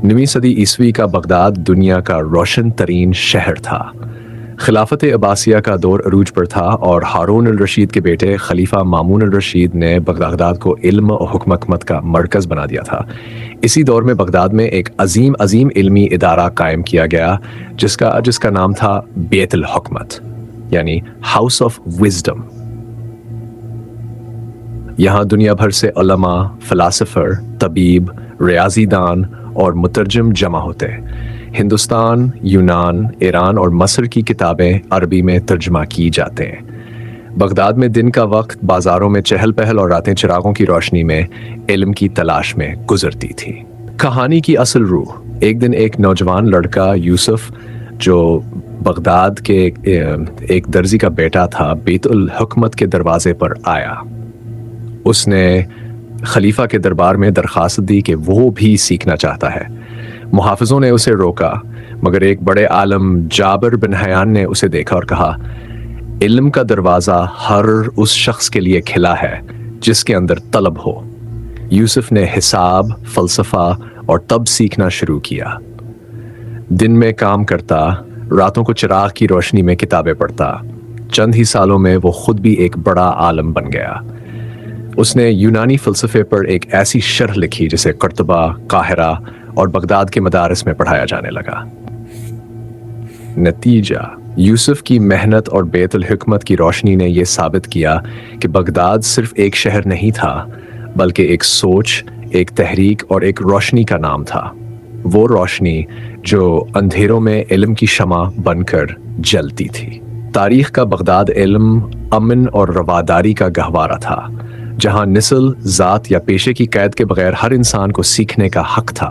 9वीं सदी ईस्वी का बगदाद दुनिया का रोशन तरीन शहर था। खिलाफत अब्बासिया का दौर अरूज पर था और हारून अल रशीद के बेटे खलीफा मामून अल रशीद ने बगदाद को इल्म और हुकूमत का मरकज़ बना दिया था। इसी दौर में बगदाद में एक अजीम इल्मी इदारा कायम किया गया जिसका नाम था बैतुल हुकमत, यानी हाउस ऑफ विजडम। यहाँ दुनिया भर से उलमा, फ़िलासफ़र, तबीब, रियाज़ीदान और मुतरजम जमा होते। हिंदुस्तान, यूनान, ईरान और मस्र की किताबें अरबी में तर्जमा की जाते हैं। बगदाद में दिन का वक्त बाज़ारों में चहल पहल और रातें चिरागों की रोशनी में इल्म की तलाश में गुजरती थी। कहानी की असल रूह। एक दिन एक नौजवान लड़का यूसुफ, जो बगदाद के एक दर्जी का बेटा था, बैतुल हुकमत के दरवाजे पर आया। उसने खलीफा के दरबार में दरख्वास्त दी कि वो भी सीखना चाहता है। मुहाफ़िज़ों ने उसे रोका, मगर एक बड़े आलम जाबिर बिन हयान ने उसे देखा और कहा, इल्म का दरवाज़ा हर उस शख्स के लिए खिला है जिसके अंदर तलब हो। यूसुफ ने हिसाब, फ़लसफ़ा और तब सीखना शुरू किया। दिन में काम करता, रातों को चिराग की रोशनी में किताबें पढ़ता। चंद ही सालों में वो खुद भी एक बड़ा आलम बन गया। उसने यूनानी फ़लसफ़े पर एक ऐसी शरह लिखी जिसे कुर्तबा, काहिरा और बगदाद के मदारस में पढ़ाया जाने लगा। नतीजा, यूसुफ की मेहनत और बैतुल हुकमत की रोशनी ने यह साबित किया कि बगदाद सिर्फ एक शहर नहीं था, बल्कि एक सोच, एक तहरीक और एक रोशनी का नाम था। वो रोशनी जो अंधेरों में इल्म की शमा बनकर जलती थी। तारीख का बगदाद इल्म, अमन और रवादारी का गहवारा था, जहाँ नस्ल, ज़ात या पेशे की कैद के बगैर हर इंसान को सीखने का हक था।